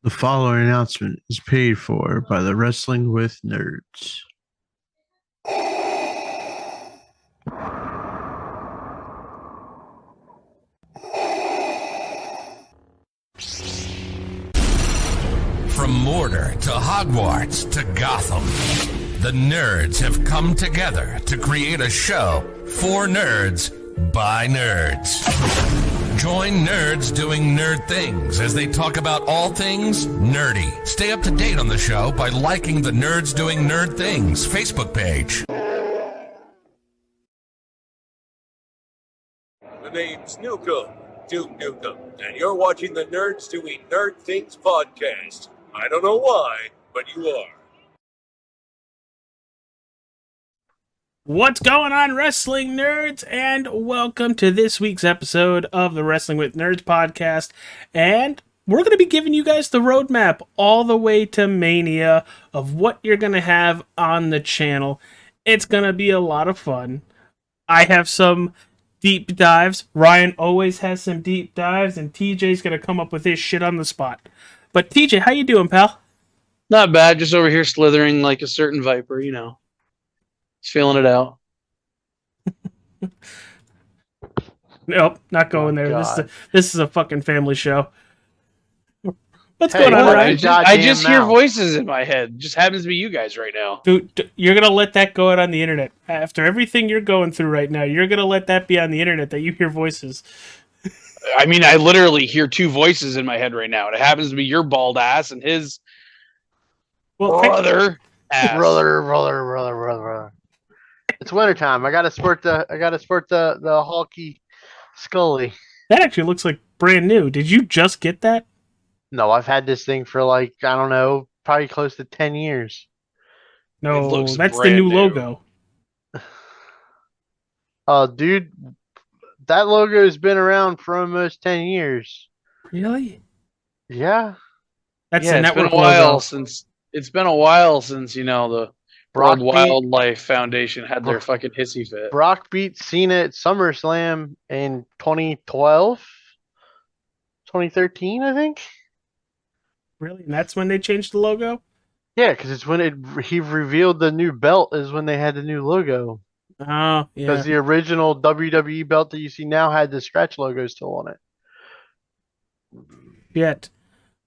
The following announcement is paid for by the Wrestling with Nerds. From Mordor to Hogwarts to Gotham, the nerds have come together to create a show for nerds by nerds. Join nerds doing nerd things as they talk about all things nerdy. Stay up to date on the show by liking the Nerds Doing Nerd Things Facebook page. The name's Nukem, Duke Nukem, and you're watching the Nerds Doing Nerd Things podcast. I don't know why, but you are. What's going on, wrestling nerds, and welcome to this week's episode of the Wrestling with Nerds podcast. And we're going to be giving you guys the roadmap all the way to Mania of what you're going to have on the channel. It's going to be a lot of fun. I have some deep dives. Ryan always has some deep dives, and TJ's going to come up with his shit on the spot. But TJ, how you doing, pal? Not bad, just over here slithering like a certain viper, you know. Just feeling it out. Nope, not going there. This is a fucking family show. What's Hey, going on, what? Ryan? I just hear voices in my head. Just happens to be you guys right now. Dude, you're going to let that go out on the internet. After everything you're going through right now, you're going to let that be on the internet that you hear voices. I mean, I literally hear two voices in my head right now. And it happens to be your bald ass and his brother ass. Brother. It's wintertime. I gotta sport the hulky Scully. That actually looks like brand new. Did you just get that? No, I've had this thing for like, I don't know, probably close to 10 years. It No, looks that's the brand new new. logo. Dude, that logo has been around for almost 10 years. Really? Yeah. That's Yeah, the it's been network a while logo. since you know, the Brock World beat, Wildlife Foundation had their fucking hissy fit. Brock beat Cena at SummerSlam in 2012? 2013, I think? Really? And that's when they changed the logo? Yeah, because it's when he revealed the new belt is when they had the new logo. Oh, yeah. Because the original WWE belt that you see now had the scratch logo still on it. Yet.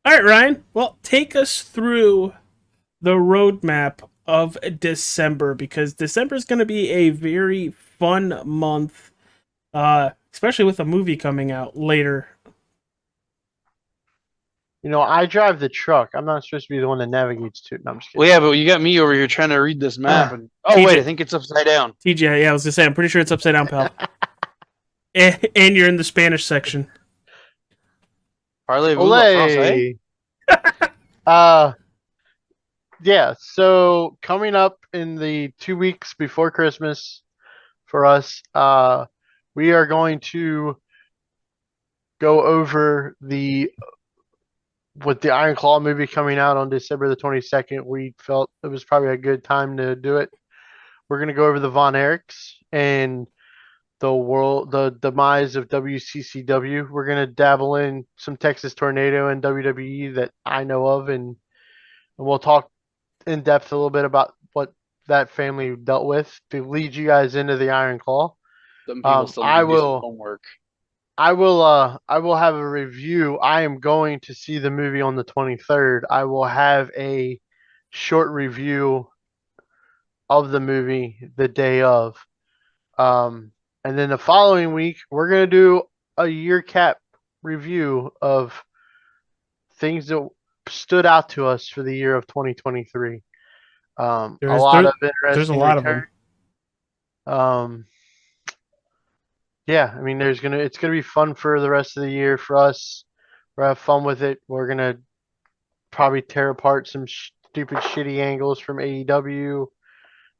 All right, Ryan. Well, take us through the roadmap of December, because December is going to be a very fun month, especially with a movie coming out later. You know, I drive the truck. I'm not supposed to be the one that navigates to it. No, I'm just kidding. Well, yeah, but you got me over here trying to read this map. And wait, I think it's upside down. TJ, yeah, I was going to say, I'm pretty sure it's upside down, pal. And you're in the Spanish section. Parlez-vous la français? Yeah, so coming up in the 2 weeks before Christmas for us, we are going to go over with the Iron Claw movie coming out on December the 22nd. We felt it was probably a good time to do it. We're going to go over the Von Erichs and the demise of WCCW. We're going to dabble in some Texas Tornado and WWE that I know of, and we'll talk in depth a little bit about what that family dealt with to lead you guys into the Iron Claw. Them people still need to do some homework. I will have a review. I am going to see the movie on the 23rd. I will have a short review of the movie the day of. And then the following week, we're going to do a year cap review of things that stood out to us for the year of 2023. There's a lot of them. Yeah, I mean, it's gonna be fun for the rest of the year for us. We'll have fun with it. We're gonna probably tear apart some stupid, shitty angles from AEW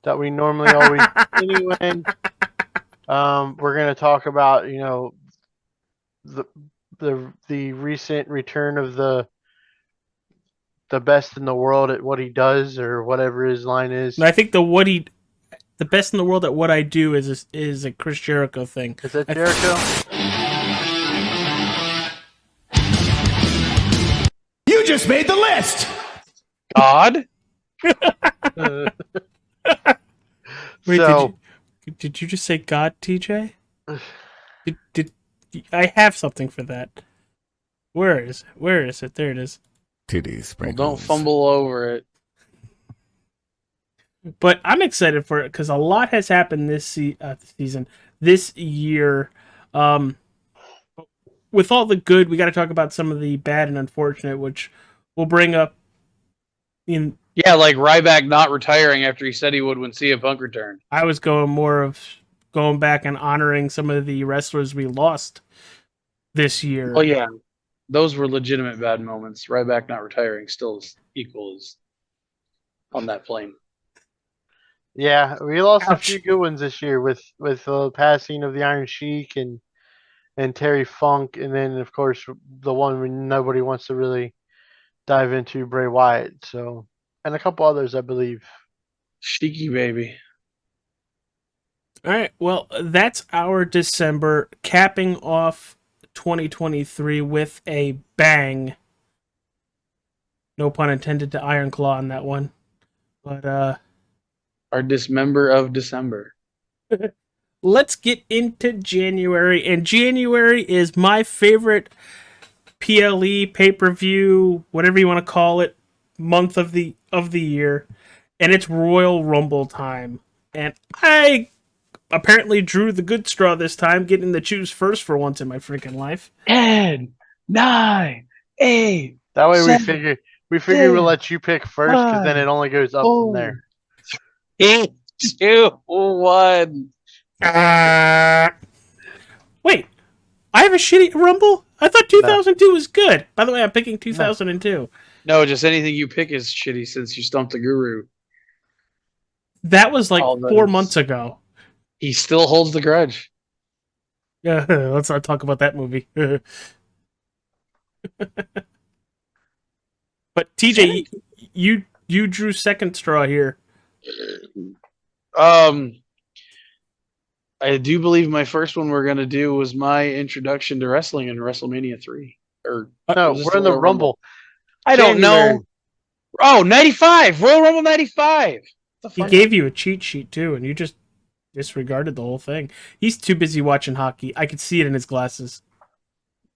that we normally always do anyway. We're gonna talk about, you know, the recent return of the best in the world at what he does, or whatever his line is. And I think the best in the world at what I do is a Chris Jericho thing. Is that Jericho? You just just made the list. God? Wait, So did you just say God, TJ? Did I have something for that? Where is it? Where is it? There it is. Titty Well, sprinkles. don't fumble over it. But I'm excited for it because a lot has happened this season, this year. With all the good, we got to talk about some of the bad and unfortunate, which we'll bring up in. Yeah, like Ryback not retiring after he said he would when CM Punk returned. I was going more of going back and honoring some of the wrestlers we lost this year. Oh yeah, those were legitimate bad moments. Ryback not retiring still is equal as on that plane. yeah, we lost a Ouch. few good ones this year with the passing of the Iron Sheik and Terry Funk, and then of course the one nobody wants to really dive into, Bray Wyatt. So, and a couple others, I believe. Cheeky baby. All right, well, that's our December, capping off 2023 with a bang. No pun intended to Iron Claw on that one. But Our dismember of December. let's get into January, and January is my favorite PLE pay-per-view, whatever you want to call it, month of the year, and it's Royal Rumble time. And I apparently drew the good straw this time, getting to choose first for once in my freaking life. 10, 9, 8. That way we 7, figure we'll let you pick first, because then it only goes up from there. 8, 2, 1. Wait, I have a shitty Rumble? I thought 2002 was good. By the way, I'm picking 2002. No, just anything you pick is shitty since you stumped the guru. That was like All 4 those. months ago. He still holds the grudge. Yeah, let's not talk about that movie. But TJ, you drew second straw here. I do believe my first one we're going to do was my introduction to wrestling in WrestleMania 3. Or No, was this we're in the Royal Rumble. I don't January. know. Oh, 95! Royal Rumble 95! He gave you a cheat sheet too, and you just disregarded the whole thing. He's too busy watching hockey. I could see it in his glasses.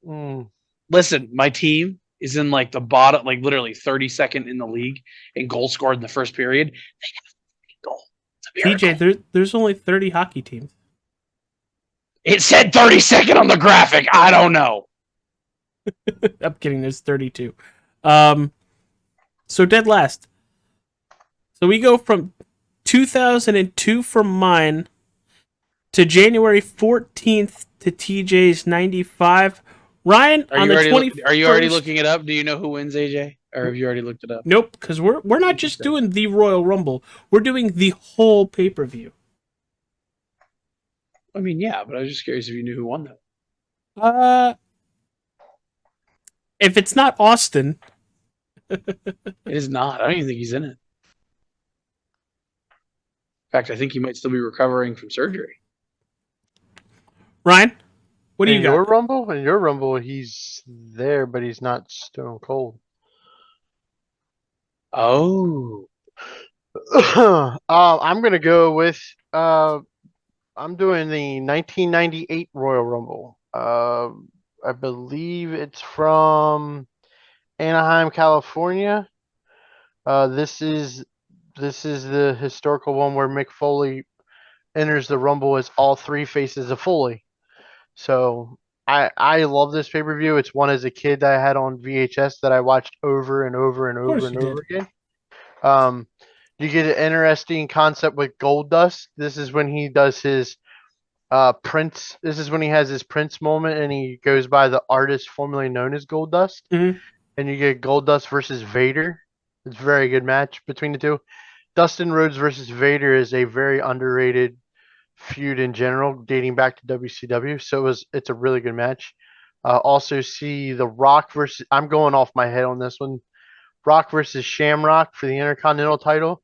Listen, my team is in like the bottom, like literally 32nd in the league in goals scored in the first period. They have a goal. It's a miracle. TJ, there's only 30 hockey teams. It said 32nd on the graphic. I don't know. I'm kidding. There's 32. So dead last. So we go from 2002 from mine to January 14th to TJ's 95. Ryan, Are on you, the already, 21st. are you already looking it up? Do you know who wins, AJ? Or have you already looked it up? Nope, because we're not just doing the Royal Rumble. We're doing the whole pay-per-view. I mean, yeah, but I was just curious if you knew who won that. If it's not Austin, It is not. I don't even think he's in it. In fact, I think he might still be recovering from surgery. Ryan, what do you In got? your Rumble? In your Rumble, he's there, but he's not Stone Cold. Oh. I'm gonna go with I'm doing the 1998 Royal Rumble. I believe it's from Anaheim, California. This is the historical one where Mick Foley enters the Rumble as all three faces of Foley. So I love this pay per view. It's one as a kid that I had on VHS that I watched over and over and over and over again. You get an interesting concept with Goldust. This is when he does his Prince. This is when he has his Prince moment, and he goes by the artist formerly known as Goldust. Mm-hmm. And you get Goldust versus Vader. It's a very good match between the two. Dustin Rhodes versus Vader is a very underrated feud in general, dating back to WCW. So it's a really good match. Also see The Rock versus. I'm going off my head on this one. Rock versus Shamrock for the Intercontinental title,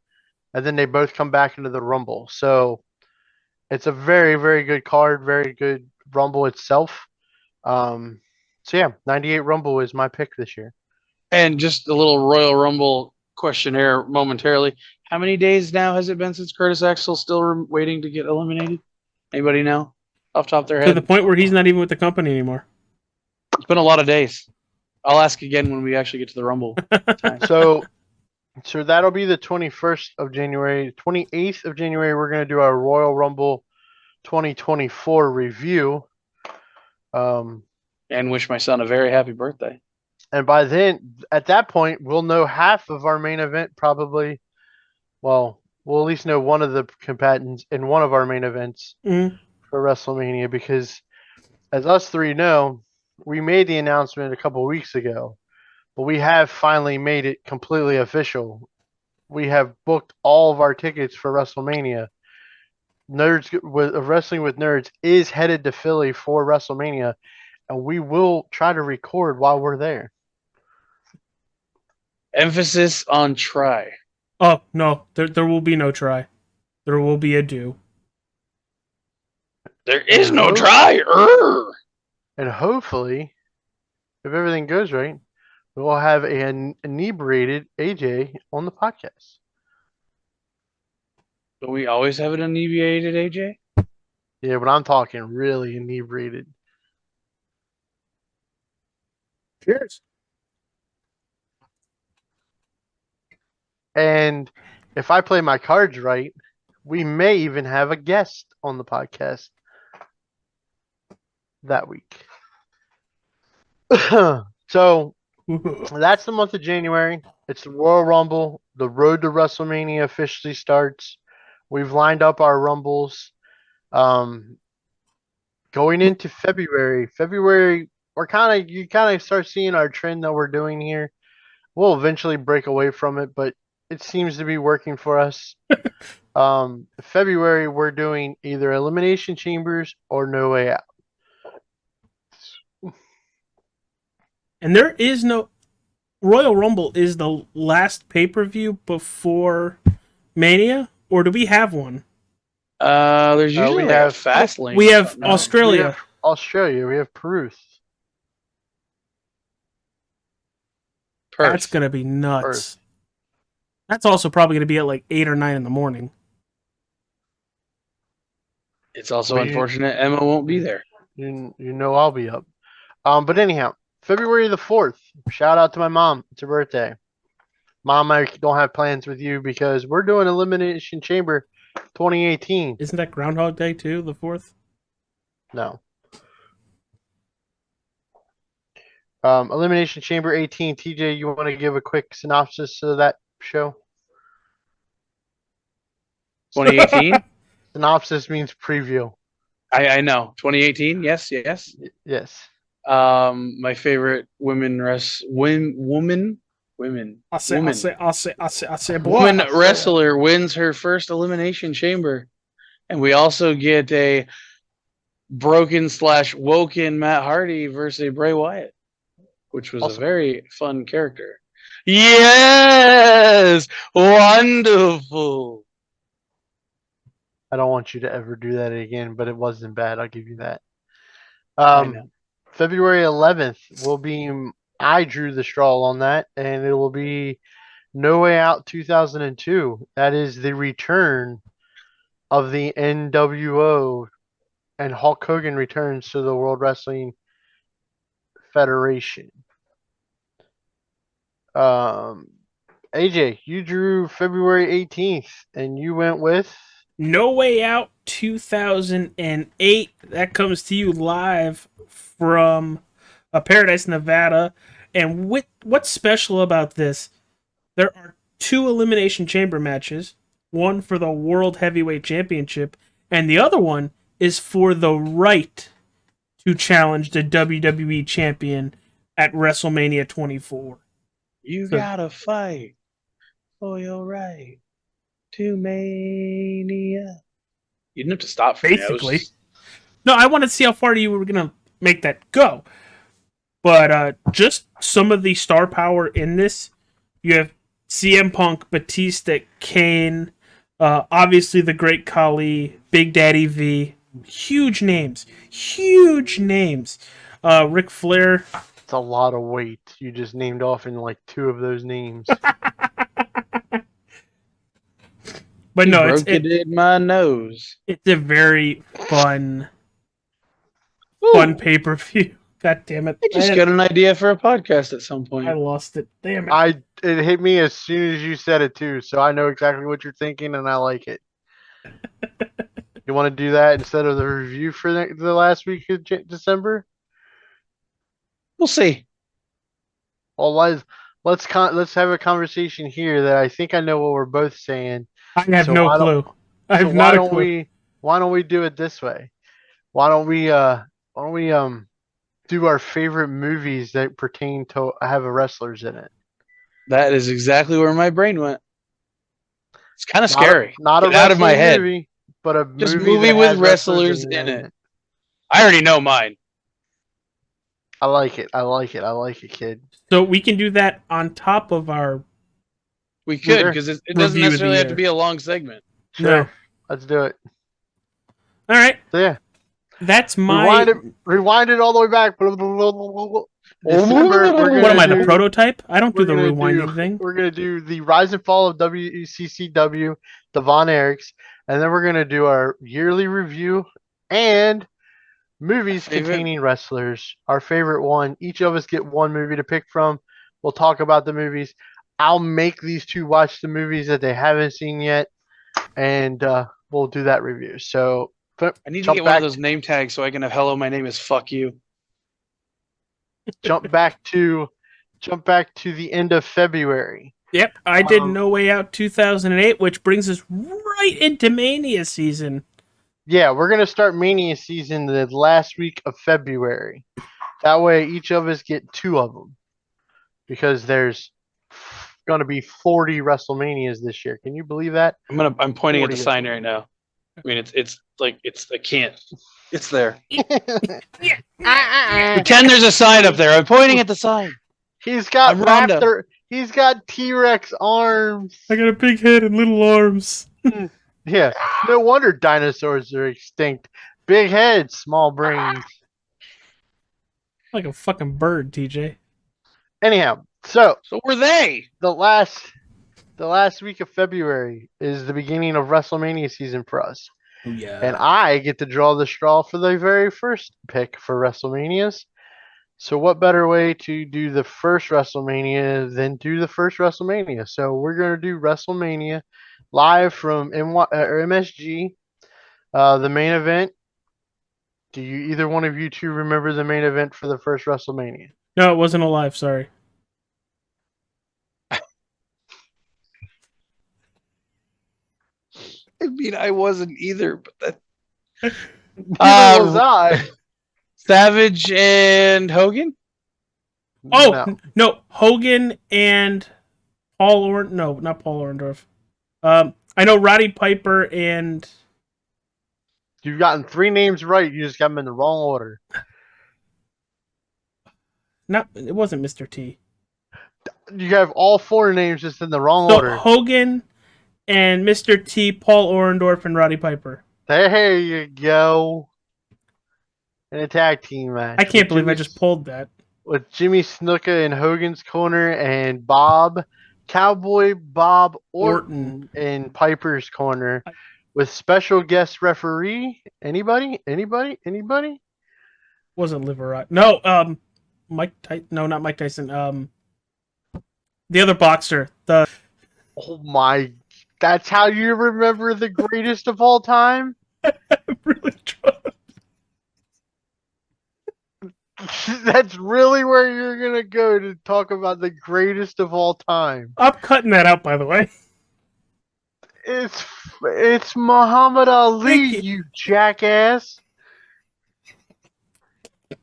and then they both come back into the Rumble. So it's a very, very good card, very good Rumble itself. So yeah, 98 Rumble is my pick this year. And just a little Royal Rumble questionnaire momentarily. How many days now has it been since Curtis Axel still waiting to get eliminated? Anybody know off the top of their To the head? point where he's not even with the company anymore. It's been a lot of days. I'll ask again when we actually get to the Rumble time. So that'll be the 21st of January. 28th of January, we're going to do our Royal Rumble 2024 review. And wish my son a very happy birthday. And by then, at that point, we'll know half of our main event probably. Well, we'll at least know one of the combatants in one of our main events for WrestleMania, because as us three know, we made the announcement a couple of weeks ago, but we have finally made it completely official. We have booked all of our tickets for WrestleMania. Wrestling with Nerds is headed to Philly for WrestleMania, and we will try to record while we're there. Emphasis on try. Oh, no. There will be no try. There will be a do. There is no try. And hopefully, if everything goes right, we will have an inebriated AJ on the podcast. Do we always have an inebriated AJ? Yeah, but I'm talking really inebriated. Cheers. And if I play my cards right, we may even have a guest on the podcast that week. So that's the month of January. It's the Royal Rumble. The road to WrestleMania officially starts. We've lined up our Rumbles. Going into February, you kind of start seeing our trend that we're doing here. We'll eventually break away from it, but it seems to be working for us. February, we're doing either Elimination Chambers or No Way Out. And there is no... Royal Rumble is the last pay-per-view before Mania? Or do we have one? There's usually we have Fastlane. We have Australia. Australia. We have Perth. That's going to be nuts. Perth. That's also probably going to be at like 8 or 9 in the morning. It's also unfortunate Emma won't be there. You know I'll be up. But anyhow, February the 4th. Shout out to my mom. It's her birthday. Mom, I don't have plans with you because we're doing Elimination Chamber 2018. Isn't that Groundhog Day too, the 4th? No. Elimination Chamber 18. TJ, you want to give a quick synopsis of that show? 2018? Synopsis means preview. I know. 2018? Yes. Yes. My favorite woman woman wrestler wins her first Elimination Chamber. And we also get a broken/woken Matt Hardy versus Bray Wyatt, which was a very fun character. Yes! Wonderful. I don't want you to ever do that again, but it wasn't bad. I'll give you that. I know. February 11th will be, I drew the straw on that, and it will be No Way Out 2002. That is the return of the NWO, and Hulk Hogan returns to the World Wrestling Federation. AJ, you drew February 18th, and you went with No Way Out 2008. That comes to you live from Paradise, Nevada. And what's special about this? There are 2 Elimination Chamber matches. One for the World Heavyweight Championship, and the other one is for the right to challenge the WWE Champion at WrestleMania 24. You gotta fight for your right to Mania. You didn't have to stop for basically. No, I wanted to see how far you were going to make that go. But just some of the star power in this. You have CM Punk, Batista, Kane, obviously the Great Khali, Big Daddy V. Huge names. Ric Flair It's a lot of weight. You just named off in like 2 of those names. But You no, broke it in my nose. it's a very fun Ooh, pay-per-view. God damn it. I just got an idea for a podcast at some I point. lost it. Damn it. It hit me as soon as you said it too, so I know exactly what you're thinking and I like it. You want to do that instead of the review for the last week of December? We'll see. Well, let's have a conversation here that I think I know what we're both saying. I have So no why don't- clue. I have So not a clue. why don't we do it this way? Why don't we do our favorite movies that pertain to have a wrestlers in it? That is exactly where my brain went. It's kind of Not a- scary. Not a Get out of my wrestling head. movie, but a Just movie movie that with has wrestlers in it. I already know mine. I like it. I like it. I like it, kid. So we can do that on top of our. We could, Sure. because it doesn't Review of the necessarily have to year. be a long segment. Sure. No. Let's do it. All right. So yeah. That's my. Rewind it all the way back. December, we're What am I, gonna the do- prototype? I don't do we're the gonna rewinding thing. We're gonna do the rise and fall of WCCW, the Von Erichs, and then we're gonna do our yearly review and movies Favorite? containing wrestlers. Our favorite one. Each of us get one movie to pick from. We'll talk about the movies. I'll make these two watch the movies that they haven't seen yet, and we'll do that review. So I need to jump get one of back- those name tags so I can have "Hello, my name is fuck you." jump back to the end of February. Yep, I did Um, No Way Out 2008, which brings us right into Mania season. Yeah, we're gonna start Mania season the last week of February. That way, each of us get 2 of them, because there's gonna be 40 WrestleManias this year. Can you believe that? I'm pointing at the 40 sign right now. I mean, it's I can't. It's there. Pretend there's a sign up there. I'm pointing at the sign. He's got I'm Rhonda. raptor. He's got T-Rex arms. I got a big head and little arms. Yeah, no wonder dinosaurs are extinct. Big head, small brains. Like a fucking bird, TJ. Anyhow, so So were they? the last week of February is the beginning of WrestleMania season for us. Yeah. And I get to draw the straw for the very first pick for WrestleManias. So what better way to do the first WrestleMania than do the first WrestleMania? So we're going to do WrestleMania live from MSG, the main event. Do you either one of you two remember the main event for the first WrestleMania? No, it wasn't alive, sorry. I mean, I wasn't either, but that. Neither was I. Savage and Hogan. Oh, No. no, Hogan and Paul Orndorff. No, not Paul Orndorff. I know Roddy Piper and... You've gotten 3 names right. You just got them in the wrong order. Not, it wasn't Mr. T. You have all 4 names just in the wrong So order. Hogan and Mr. T, Paul Orndorff, and Roddy Piper. There you go. In a tag team match. I can't with believe I Jimmy- just pulled that. with Jimmy Snuka in Hogan's corner and Bob Cowboy Bob Orton in Piper's corner with special guest referee. Anybody? Wasn't Liverati. No, Mike Tyson. No, not Mike Tyson. The other boxer. The Oh my! That's how you remember the greatest of all time. really drunk. That's really where you're gonna go to talk about the greatest of all time. I'm cutting that out, by the way. It's Muhammad Ali, Thank you jackass.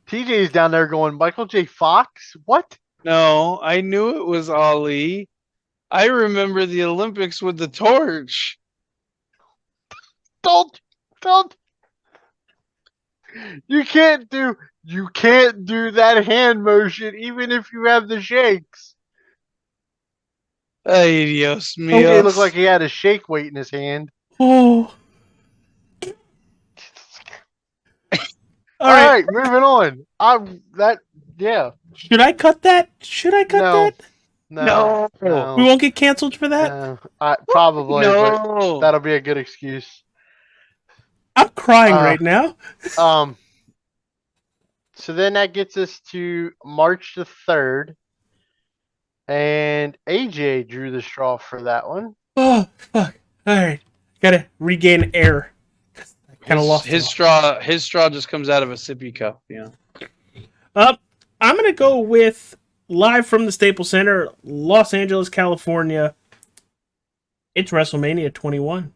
TJ's down there going, Michael J. Fox? What? No, I knew it was Ali. I remember the Olympics with the torch. Don't. You can't do that hand motion even if you have the shakes. Ay, Dios TJ mío. looked like he had a shake weight in his hand. Oh. All right, moving on. Yeah. Should I cut that? Should I cut No. that? No. No. We No. won't get canceled for that? No. Probably, but No. that'll be a good excuse. I'm crying Uh, right now. Um. So then that gets us to March the 3rd, and AJ drew the straw for that one. Oh, fuck. Alright. Gotta regain air. I kind of lost His it. straw just comes out of a sippy cup. Yeah. I'm gonna go with live from the Staples Center, Los Angeles, California. It's WrestleMania 21.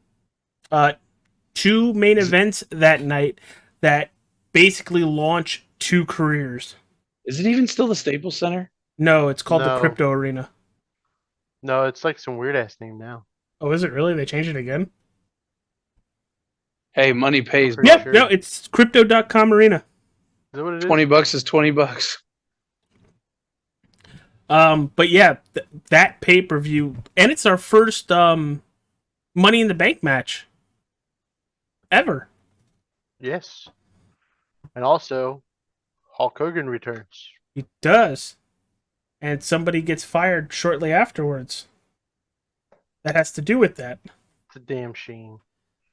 Two main events that night that basically launch two careers. Is it even still the Staples Center? No, it's called the No. Crypto Arena. No, it's like some weird ass name now. Oh, is it really? They changed it again? Hey, money pays. Pretty Yep, sure. no, it's Crypto.com Arena. Is that what it is? $20 is $20. But yeah, that pay-per-view, and it's our first Money in the Bank match ever. Yes. And also, Hulk Hogan returns. It does. And somebody gets fired shortly afterwards. That has to do with that. It's a damn shame.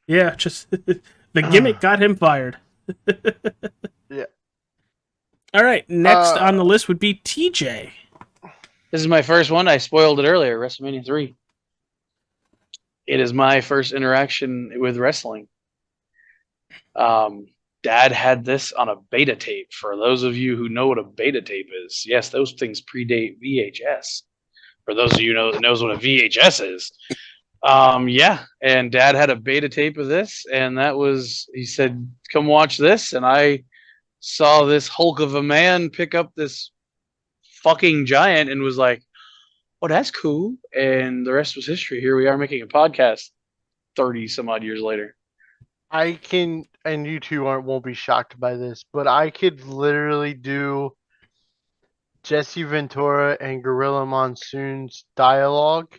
Yeah, just the gimmick got him fired. Yeah. All right, next on the list would be TJ. This is my first one. I spoiled it earlier. WrestleMania 3. It is my first interaction with wrestling. Dad had this on a beta tape. For those of you who know what a beta tape is, yes, those things predate VHS. For those of you who knows what a VHS is, yeah. And Dad had a beta tape of this, and that was, he said, "Come watch this," and I saw this hulk of a man pick up this fucking giant and was like, "Oh, that's cool." And the rest was history. Here we are making a podcast 30 some odd years later. I can, and you two won't be shocked by this, but I could literally do Jesse Ventura and Gorilla Monsoon's dialogue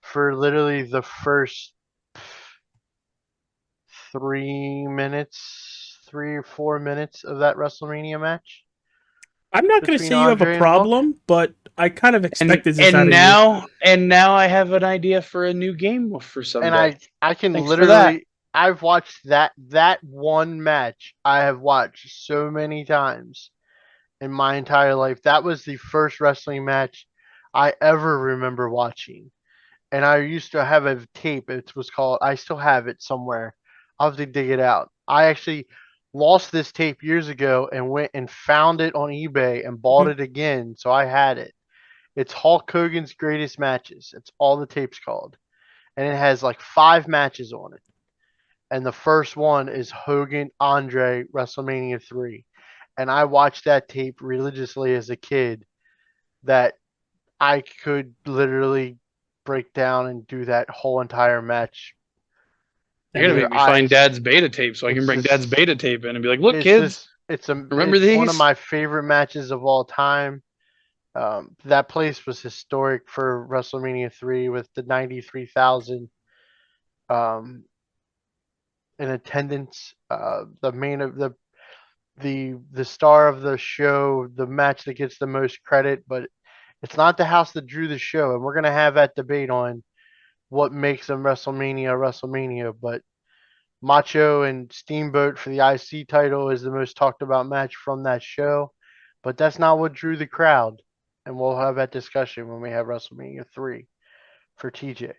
for literally the first 3 or 4 minutes of that WrestleMania match. I'm not going to Between say you have Andre a and problem, but I kind of expected this out of you. And now I have an idea for a new game for someday. And I can Thanks for that. literally, I've watched that one match. I have watched so many times in my entire life. That was the first wrestling match I ever remember watching. And I used to have a tape. It was called, I still have it somewhere. I'll have to dig it out. I actually lost this tape years ago and went and found it on eBay and bought it again. So I had it. It's Hulk Hogan's Greatest Matches. It's all the tape's called. And it has like 5 matches on it. And the first one is Hogan Andre WrestleMania 3. And I watched that tape religiously as a kid, that I could literally break down and do that whole entire match. You're gonna make me find Dad's beta tape so I can bring Dad's beta tape in and be like, "Look, kids, remember these?" One of my favorite matches of all time. That place was historic for WrestleMania 3 with the 93,000 in attendance. The main of the star of the show, the match that gets the most credit, but it's not the house that drew the show, and we're gonna have that debate on what makes a WrestleMania. But Macho and Steamboat for the IC title is the most talked about match from that show, but that's not what drew the crowd, and we'll have that discussion when we have WrestleMania 3 for TJ.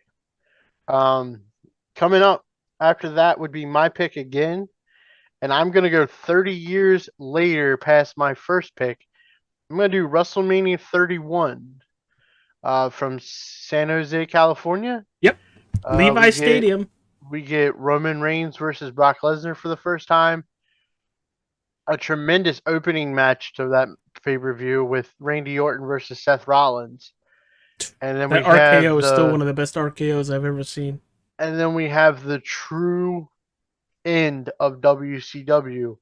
Coming up after that would be my pick again, and I'm going to go 30 years later past my first pick. I'm going to do WrestleMania 31 from San Jose, California. Yep. Levi Stadium. We get Roman Reigns versus Brock Lesnar for the first time. A tremendous opening match to that pay-per-view with Randy Orton versus Seth Rollins. And then that RKO is still one of the best RKOs I've ever seen. And then we have the true end of WCW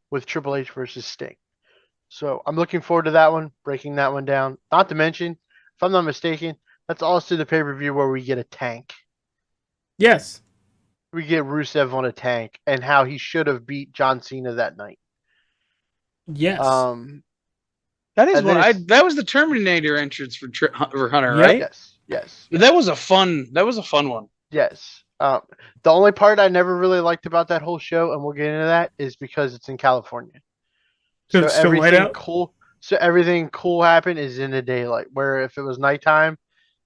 with Triple H versus Sting. So I'm looking forward to that one, breaking that one down. Not to mention, if I'm not mistaken, that's also the pay-per-view where we get a tank. Yes. We get Rusev on a tank and how he should have beat John Cena that night. Yes. That is And one. then That was the Terminator entrance for Hunter, Yep. right? yes. That was a fun. That was a fun one. Yes. The only part I never really liked about that whole show, and we'll get into that, is because it's in California. Because So it's still light out. everything cool happened is in the daylight. Where if it was nighttime,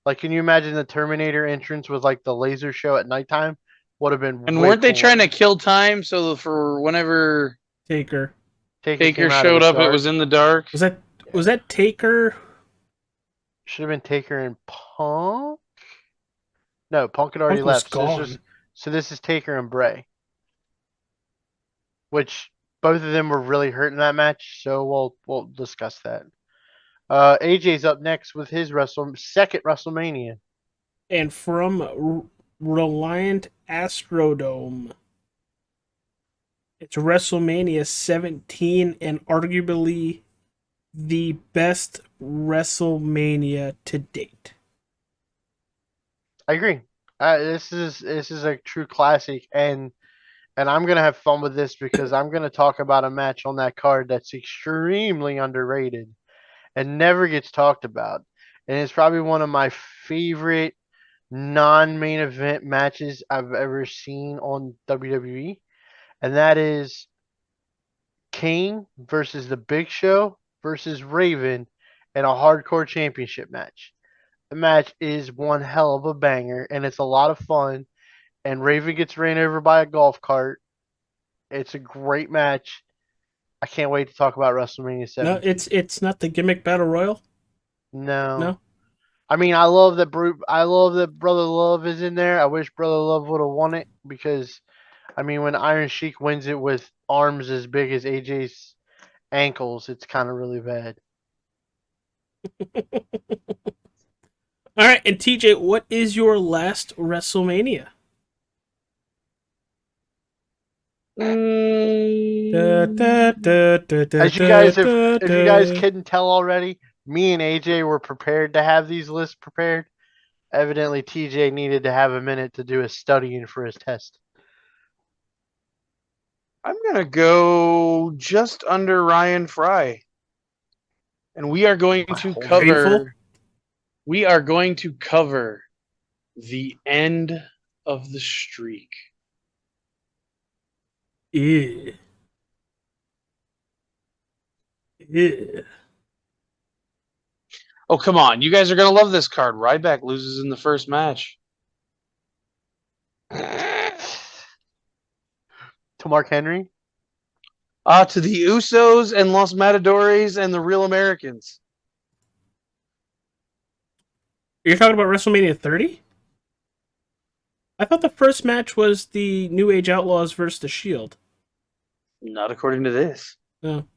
like, can you imagine the Terminator entrance with like the laser show at nighttime? Would have been And way weren't they trying to cooler. kill time so for whenever Taker. Taker Taker came out of showed the up, it dark. was in the dark? Was that Taker? Should have been Taker and Punk. No, Punk had already Punk was left. gone. So this is Taker and Bray, which both of them were really hurt in that match. So we'll discuss that. AJ's up next with his second WrestleMania. And from Reliant Astrodome. It's WrestleMania 17 and arguably the best WrestleMania to date. I agree. This is a true classic, and I'm gonna have fun with this because I'm gonna talk about a match on that card that's extremely underrated and never gets talked about, and it's probably one of my favorite non-main event matches I've ever seen on WWE, and that is Kane versus the Big Show versus Raven in a hardcore championship match. The match is one hell of a banger, and it's a lot of fun. And Raven gets ran over by a golf cart. It's a great match. I can't wait to talk about WrestleMania No, 17. it's not the gimmick battle royal. No. No. I mean, I love that Brother Love is in there. I wish Brother Love would have won it because, I mean, when Iron Sheik wins it with arms as big as AJ's ankles, it's kind of really bad. All right, and TJ, what is your last WrestleMania? As you guys if you guys couldn't tell already, me and AJ were prepared to have these lists prepared. Evidently, TJ needed to have a minute to do his studying for his test. I'm gonna go just under Ryan Fry, and we are going to cover. Painful? We are going to cover the end of the streak. Yeah. Yeah. Oh, come on. You guys are going to love this card. Ryback loses in the first match. To Mark Henry? To the Usos and Los Matadores and the Real Americans. You're talking about WrestleMania 30? I thought the first match was the New Age Outlaws versus the Shield. Not according to this. No.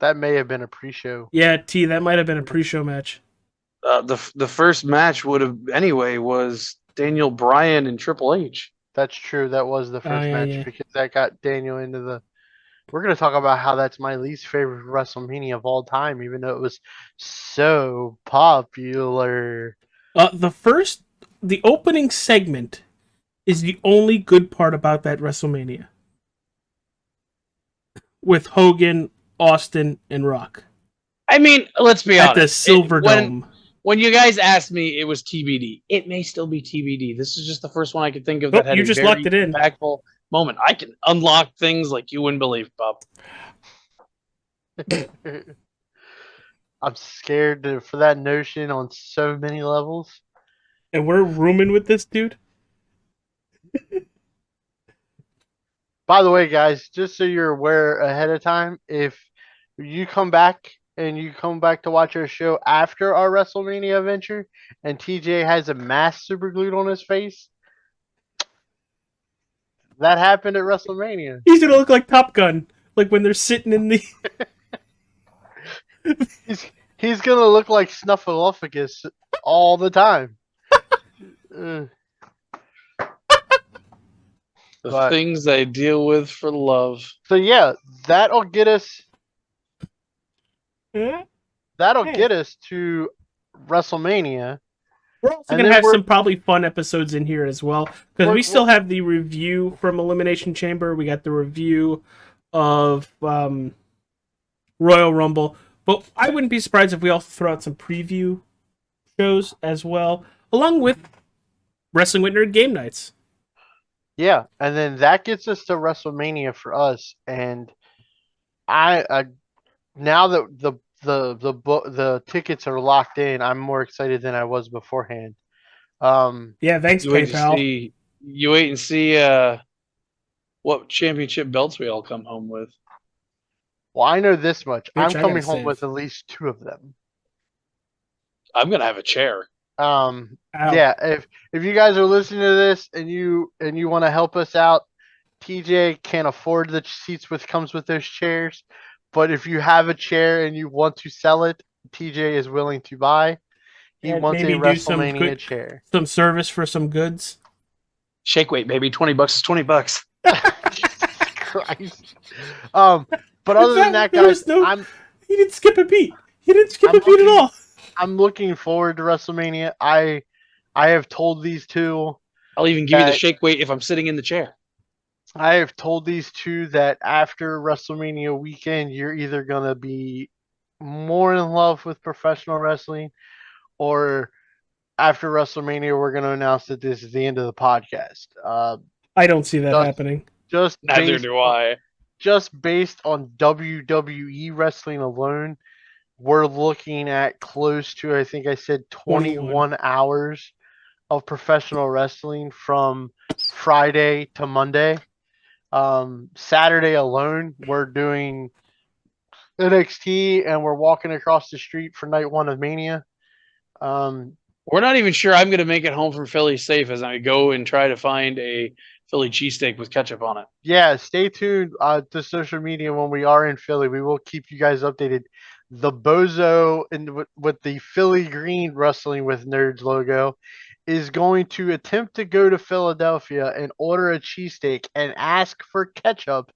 That may have been a pre-show. Yeah, T, that might have been a pre-show match. The first match was Daniel Bryan and Triple H. That's true. That was the first match yeah. because that got Daniel into the. We're going to talk about how that's my least favorite WrestleMania of all time, even though it was so popular. The opening segment is the only good part about that WrestleMania. With Hogan, Austin, and Rock. I mean, let's be honest. At the Silver Dome. When you guys asked me, it was TBD. It may still be TBD. This is just the first one I could think of that had you just locked it in. Impactful moment. I can unlock things like you wouldn't believe, Bob. I'm scared for that notion on so many levels. And we're rooming with this dude? By the way, guys, just so you're aware ahead of time, if you come back to watch our show after our WrestleMania adventure and TJ has a mask super glued on his face, that happened at WrestleMania. He's going to look like Top Gun. Like when they're sitting in the... He's going to look like Snuffleupagus all the time. The things I deal with for love. So yeah, that'll get us to WrestleMania. We're also going to have some probably fun episodes in here as well. Because we still have the review from Elimination Chamber. We got the review of Royal Rumble. But I wouldn't be surprised if we also throw out some preview shows as well, along with Wrestling with Nerd game nights. Yeah, and then that gets us to WrestleMania for us. And I now that the tickets are locked in, I'm more excited than I was beforehand. Yeah, thanks, You wait to PayPal. see. You wait and see what championship belts we all come home with. Well, I know this much. Bitch, I'm I coming gotta home save. with at least 2 of them. I'm gonna have a chair. Ow. Yeah, if you guys are listening to this and you want to help us out, TJ can't afford the seats which comes with those chairs, but if you have a chair and you want to sell it, TJ is willing to buy. He And wants a maybe do some WrestleMania chair. some service for some goods. Shake weight, baby. $20 is $20. Jesus Christ. But other than that, There was guys, he didn't skip a beat. He didn't skip a beat at all. I'm looking forward to WrestleMania. I have told these two. I'll even give you the shake weight if I'm sitting in the chair. I have told these two that after WrestleMania weekend, you're either gonna be more in love with professional wrestling, or after WrestleMania, we're gonna announce that this is the end of the podcast. I don't see that happening. Neither do I. Just based on WWE wrestling alone, we're looking at close to, I think I said 21 hours of professional wrestling from Friday to Monday. Saturday alone, we're doing NXT and we're walking across the street for night 1 of Mania. We're not even sure I'm going to make it home from Philly safe as I go and try to find a Philly cheesesteak with ketchup on it. Yeah, stay tuned to social media when we are in Philly. We will keep you guys updated. The Bozo with the Philly Green Wrestling with Nerds logo is going to attempt to go to Philadelphia and order a cheesesteak and ask for ketchup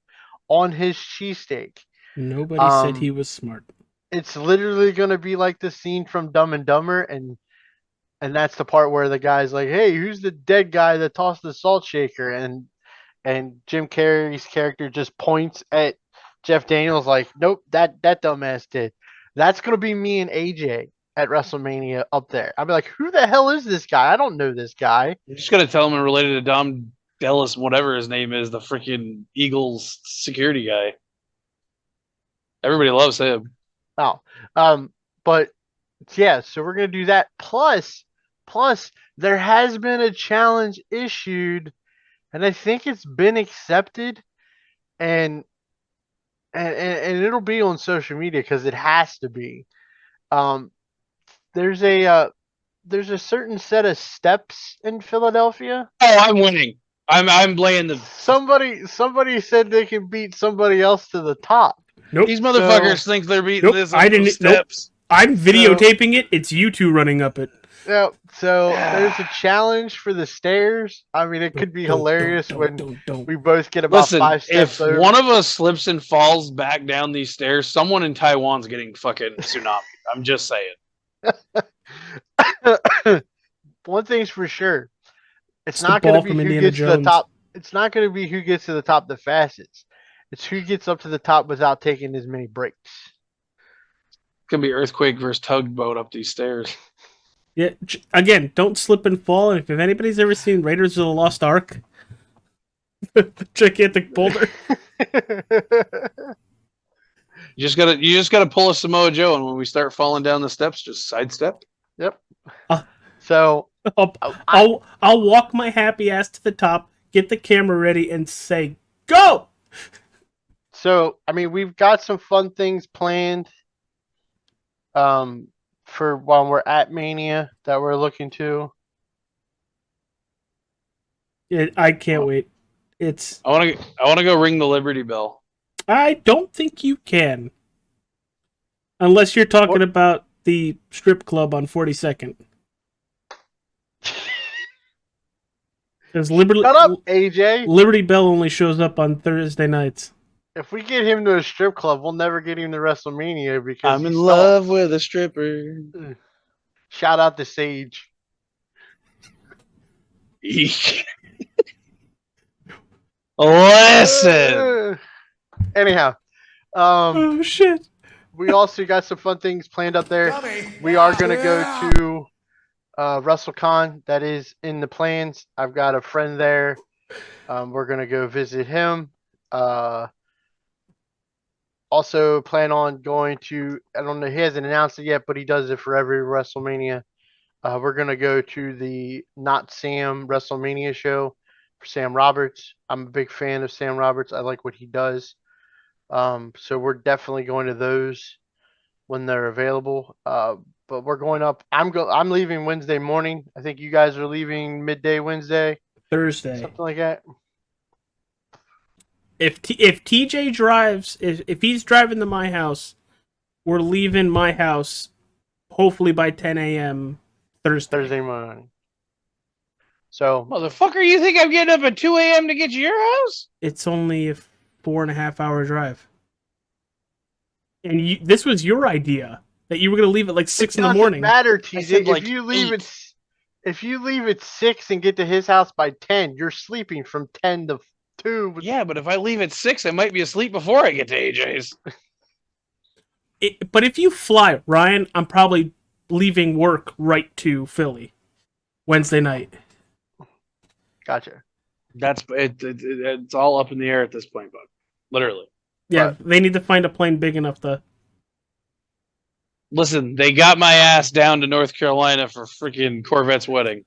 on his cheesesteak. Nobody said he was smart. It's literally going to be like the scene from Dumb and Dumber, and that's the part where the guy's like, "Hey, who's the dead guy that tossed the salt shaker?" And Jim Carrey's character just points at Jeff Daniels like, "Nope, that dumbass did." That's going to be me and AJ at WrestleMania up there. I'll be like, "Who the hell is this guy? I don't know this guy." I'm just going to tell him I'm related to Dom Dallas, whatever his name is, the freaking Eagles security guy. Everybody loves him. Oh, but yeah, so we're going to do that. Plus, there has been a challenge issued, and I think it's been accepted, and it'll be on social media because it has to be. There's a certain set of steps in Philadelphia. Oh, I'm winning. I'm laying the. Somebody said they can beat somebody else to the top. Nope. These motherfuckers think they're beating this. I didn't. Steps. Nope. I'm videotaping it. It's you two running up it. Yeah. So there's a challenge for the stairs. I mean, it could be hilarious when we both get about 5 steps. If one of us slips and falls back down these stairs, someone in Taiwan's getting fucking tsunami. I'm just saying. One thing's for sure. It's not going to be who gets to the top. It's not going to be who gets to the top the fastest. It's who gets up to the top without taking as many breaks. It's going to be earthquake versus tugboat up these stairs. Yeah. Again, don't slip and fall. And if anybody's ever seen Raiders of the Lost Ark, gigantic boulder. You just gotta pull a Samoa Joe, and when we start falling down the steps, just sidestep. Yep. So I'll walk my happy ass to the top, get the camera ready, and say go. So I mean, we've got some fun things planned. For while we're at Mania that we're looking to. I can't wait. I want to go ring the Liberty Bell. I don't think you can, unless you're talking about the strip club on 42nd. Shut up, AJ. Liberty Bell only shows up on Thursday nights. If we get him to a strip club, we'll never get him to WrestleMania because I'm in love with a stripper. Shout out to Sage. Listen. Anyhow, oh shit. we also got some fun things planned up there. We are going to go to WrestleCon. That is in the plans. I've got a friend there. We're going to go visit him. Also plan on going to, I don't know, he hasn't announced it yet, but he does it for every WrestleMania. We're going to go to the Not Sam WrestleMania show for Sam Roberts. I'm a big fan of Sam Roberts. I like what he does. So we're definitely going to those when they're available. But we're going up. I'm leaving Wednesday morning. I think you guys are leaving midday Wednesday, Thursday. something like that. If TJ drives, if he's driving to my house, we're leaving my house hopefully by 10 a.m. Thursday morning. So, motherfucker, you think I'm getting up at 2 a.m. to get to your house? It's only a 4.5 hour drive. And this was your idea that you were going to leave at like 6 in the morning. It doesn't matter, TJ. Like if you leave at 6 and get to his house by 10, you're sleeping from 10 to 2. Yeah, but if I leave at 6, I might be asleep before I get to AJ's. But if you fly, Ryan, I'm probably leaving work right to Philly Wednesday night. Gotcha. It's all up in the air at this point, bud. Literally. Yeah, they need to find a plane big enough to... Listen, they got my ass down to North Carolina for freaking Corvette's wedding.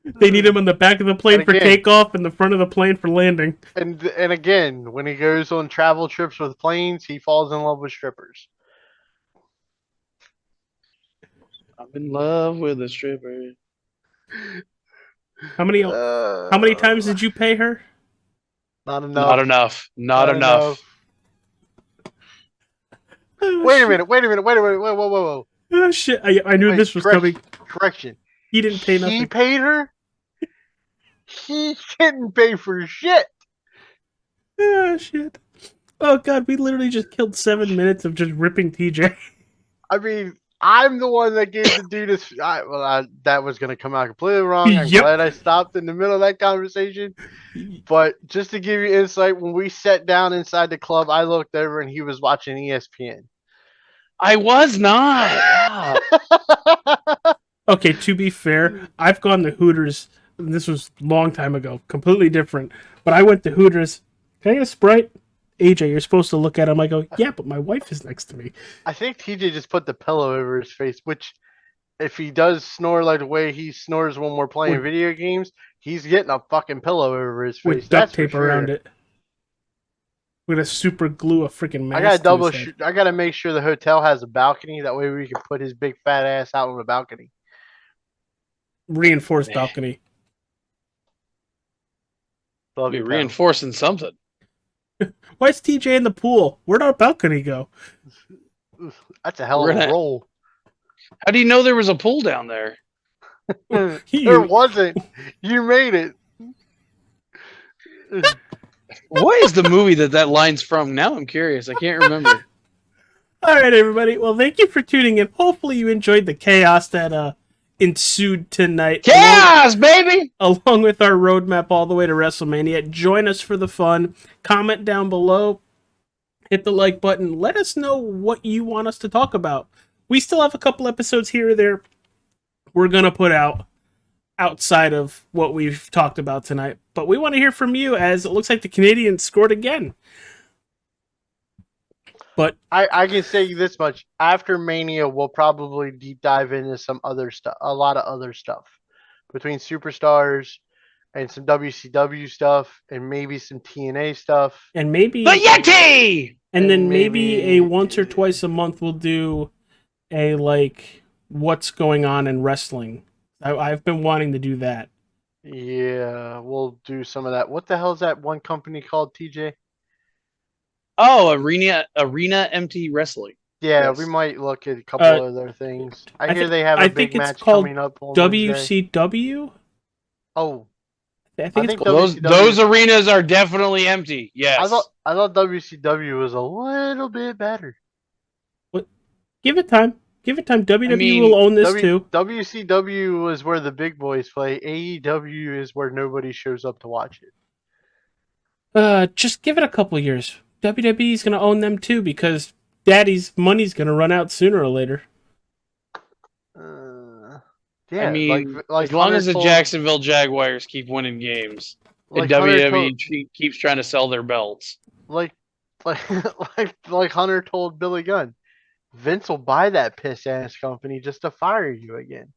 They need him in the back of the plane for takeoff and the front of the plane for landing. And again, when he goes on travel trips with planes, he falls in love with strippers. I'm in love with a stripper. How many times did you pay her? Not enough. Not enough. Wait a minute. Whoa. Oh, shit. I knew this was coming. Correction. He didn't pay nothing. He paid her? He didn't pay for shit. Oh, shit. Oh, God. We literally just killed 7 minutes of just ripping TJ. I mean, I'm the one that gave the dude this. That was going to come out completely wrong. I'm glad I stopped in the middle of that conversation. But just to give you insight, when we sat down inside the club, I looked over and he was watching ESPN. I was not. Okay, to be fair, I've gone to Hooters. And this was a long time ago. Completely different. But I went to Hooters. Can I get a Sprite? AJ, you're supposed to look at him. I go, yeah, but my wife is next to me. I think TJ just put the pillow over his face, which if he does snore like the way he snores when we're playing video games, he's getting a fucking pillow over his face. With duct tape around it. We're gonna super glue a freaking mask. I gotta make sure the hotel has a balcony. That way we can put his big fat ass out on the balcony. Reinforced balcony. Be reinforcing something. Why is TJ in the pool? Where'd our balcony go? That's a hell of a roll. How do you know there was a pool down there? There wasn't. You made it. What is the movie that line's from? Now I'm curious. I can't remember. All right, everybody. Well, thank you for tuning in. Hopefully you enjoyed the chaos that ensued tonight. Chaos, baby! Along with our roadmap all the way to WrestleMania. Join us for the fun. Comment down below. Hit the like button. Let us know what you want us to talk about. We still have a couple episodes here or there we're going to put out outside of what we've talked about tonight. But we want to hear from you, as it looks like the Canadians scored again. But I can say this much. After Mania, we'll probably deep dive into some other stuff, a lot of other stuff. Between Superstars and some WCW stuff and maybe some TNA stuff. And maybe the Yeti! And then maybe a once or twice a month we'll do a like what's going on in wrestling. I've been wanting to do that. Yeah, we'll do some of that. What the hell is that one company called, TJ? Oh, Arena Empty Wrestling. Yeah, yes. We might look at a couple other things. I hear they have a big match coming up on WCW. Wednesday. Oh, I think it's those arenas are definitely empty. Yes, I thought WCW was a little bit better. What? Give it time. WWE will own this too. WCW is where the big boys play. AEW is where nobody shows up to watch it. Just give it a couple years. WWE is going to own them too, because Daddy's money's gonna run out sooner or later. Yeah, I mean, like as long Hunter as the told- Jacksonville Jaguars keep winning games, like and Hunter WWE keeps trying to sell their belts. like like Hunter told Billy Gunn, Vince will buy that piss ass company just to fire you again.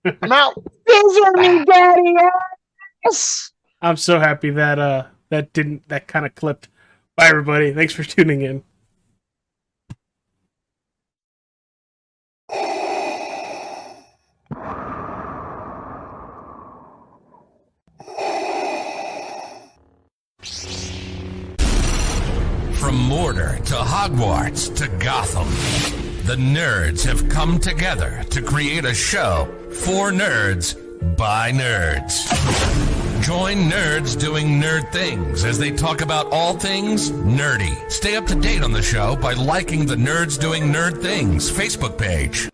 I'm out. Those are me, daddy. Yes. I'm so happy that that kind of clipped. Bye, everybody. Thanks for tuning in. From Mordor to Hogwarts to Gotham, the nerds have come together to create a show for nerds by nerds. Join nerds doing nerd things as they talk about all things nerdy. Stay up to date on the show by liking the Nerds Doing Nerd Things Facebook page.